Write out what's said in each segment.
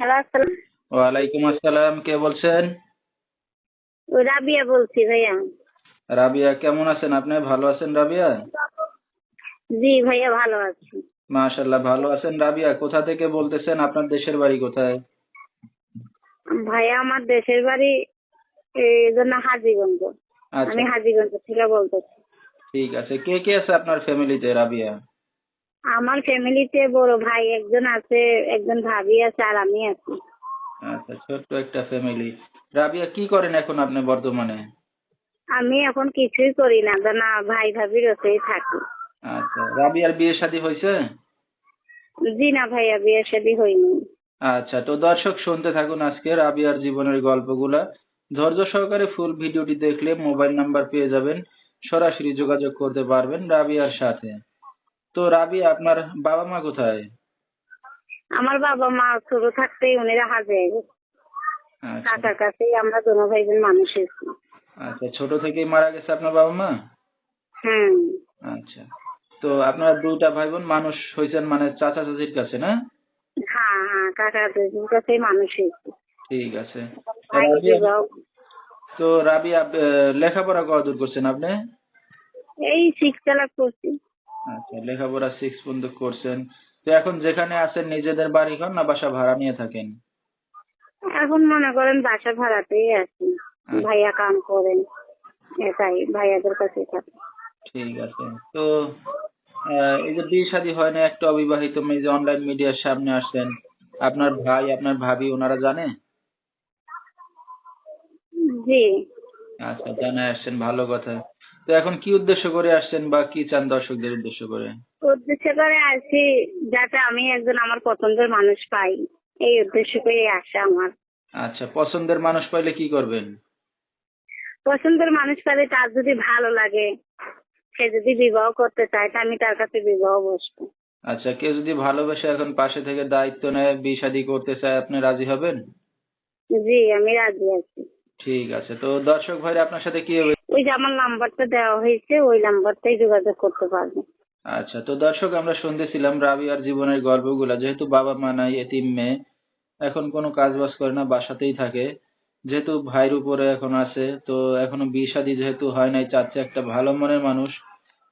Hello, আসসালাম। ওয়ালাইকুম আসসালাম, কে বলছেন? রাবিয়া বলছি ভাইয়া। রাবিয়া, কেমন আছেন আপনি? ভালো আছেন রাবিয়া? জি ভাইয়া, ভালো আছি। মাশাআল্লাহ, ভালো আছেন রাবিয়া। কোথা থেকে বলতেছেন? আপনার দেশের বাড়ি কোথায়? ভাইয়া, আমার দেশের বাড়ি এই জন্য হাজীগঞ্জ। আচ্ছা, আমি হাজীগঞ্জ থেকে বলতেছি। ঠিক আছে। কে কে আছে আপনার ফ্যামিলিতে রাবিয়া? আমার ফ্যামিলিতে বড় ভাই একজন আছে, একজন ভাবি আছে, আর আমি আছি। আচ্ছা, ছোট্ট একটা ফ্যামিলি। রাবিয়া, কি করেন এখন আপনি বর্তমানে? আমি এখন কিছুই করি না, না ভাই ভাবির ওতেই থাকি। আচ্ছা, রাবিয়ার বিয়ে শাদী হয়েছে? জি না ভাইয়া, বিয়ে শাদী হয়নি। আচ্ছা, তো দর্শক শুনতে থাকুন আজকে রাবিয়ার জীবনের গল্পগুলা। ধৈর্য সহকারে ফুল ভিডিওটি দেখলে মোবাইল নাম্বার পেয়ে যাবেন। সরাসরি যোগাযোগ করতে পারবেন রাবিয়ার সাথে। তো রাবিয়া, আপনার বাবা মা কোথায়? আমার বাবা মা ছোট থাকতেই উনিরা হাজে গেছে। আচ্ছা, কাকার কাছেই আমরা দোনো ভাই বোন মানুষ হয়েছি। আচ্ছা, ছোট থেকেই মারা গেছে আপনার বাবা মা? হুম। আচ্ছা, তো আপনারা দুইটা ভাই বোন মানুষ হয়েছেন মানে চাচা চাচির কাছে, না? হ্যাঁ হ্যাঁ, কাকার কাছেই মানুষ হয়েছি। ঠিক আছে। ভাই রাবিয়া, বিবাহ তো রাবিয়া, লেখাপড়া কতদূর করছেন আপনি? এই 6 ক্লাস করছি। আচ্ছা, লেখাপড়া 6 পর্যন্ত করছেন। তো এখন যেখানে আছেন নিজেদের বাড়ি ঘর না বাসা ভাড়া নিয়ে থাকেন? এখন মনে করেন বাসা ভাড়াতেই আছি। আচ্ছা, ভাইয়া কাম করেন, এটাই ভাইয়াদের কাছে থাকি। ঠিক আছে। তো এই যে বিয়ে শাদী হয় না, একটা অবিবাহিত মেয়ে যে অনলাইন মিডিয়ার সামনে আসছেন, আপনার ভাই আপনার ভাবি ওনারা জানে? জি। আচ্ছা, জানায় আসছেন, ভালো কথা। তো এখন কি উদ্দেশ্য করে আসছেন বা কি চান দর্শকদের উদ্দেশ্য করে? উদ্দেশ্য করে আছি যাতে আমি একজন আমার পছন্দের মানুষ পাই, এই উদ্দেশ্য করে আসা আমার। আচ্ছা, পছন্দের মানুষ পাইলে কি করবেন? পছন্দের মানুষ পাইলে তার যদি ভালো লাগে, সে যদি বিবাহ করতে চায়, তা আমি তার কাছে বিবাহ বসবো। আচ্ছা, কেউ যদি ভালোবেসে এখন পাশে থেকে দায়িত্ব নেয়, বিয়ে শাদী করতে চায়, আপনি রাজি হবেন? জি, আমি রাজি আছি। ঠিক আছে। তো দর্শক ভাইরা আপনার সাথে কি হবে? ওই যে আমার নাম্বারটা দেওয়া হয়েছে, ওই নাম্বারটাই যোগাযোগ করতে পারবে। আচ্ছা, তো দর্শক আমরা শুনতেছিলাম রাবিয়ার জীবনের গল্পগুলা। যেহেতু বাবা মা নাই, এতিম মেয়ে, এখন কোনো কাজ বাজ করে না, বাসাতেই থাকে। যেহেতু ভাইয়ের উপরে এখন আছে, তো এখনো বিয়ে শাদী যেহেতু হয় নাই, চাচ্ছে একটা ভালো মনের মানুষ।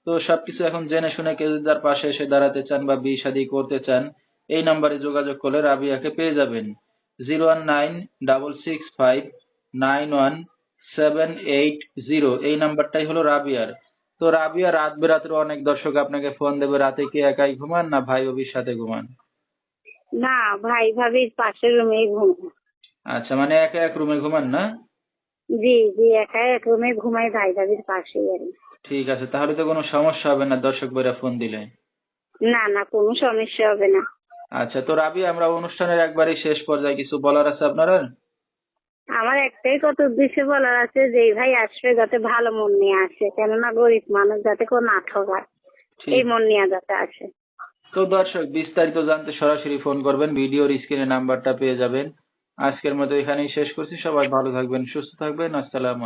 তো সবকিছু এখন জেনে শুনে কেউ যদি তার পাশে এসে দাঁড়াতে চান বা বিয়ে শাদী করতে চান, এই নাম্বারে যোগাযোগ করলে রাবিয়াকে পেয়ে যাবেন। 01966591780, এই নাম্বারটাই হলো রাবিয়ার। তো রাবিয়া, রাত বেরাত্রে অনেক দর্শক আপনাকে ফোন দেবে, রাতে কি একাই ঘুমান না ভাই ভাবির সাথে ঘুমান? না, ভাই ভাবির পাশের রুমেই ঘুমাই। আচ্ছা, মানে একা এক রুমে ঘুমান, না? জি জি, একা এক রুমে ঘুমাই ভাই ভাবির পাশেই আর কি। ঠিক আছে, তাহলে তো কোনো সমস্যা হবে না দর্শক ভাইরা ফোন দিলে। না না, কোনো সমস্যা হবে না। আচ্ছা, তো রাবিয়া, আমরা অনুষ্ঠানের একবারই শেষ পর্যায়ে কিছু বলার আছে আপনার? আমার একটাই কথা উদ্দেশ্য বলার আছে যে এই ভাই আসবে যাতে ভালো মন নিয়ে আসে, কেননা গরিব মানুষ যাতে কোনো না ঠকায়, এই ঠিক। মন নিয়ে যাতে আসে। তো দর্শক, বিস্তারিত জানতে সরাসরি ফোন করবেন, ভিডিওর স্ক্রিনে নাম্বারটা পেয়ে যাবেন। আজকের মতো এখানেই শেষ করছি। সবাই ভালো থাকবেন, সুস্থ থাকবেন। আসসালাম।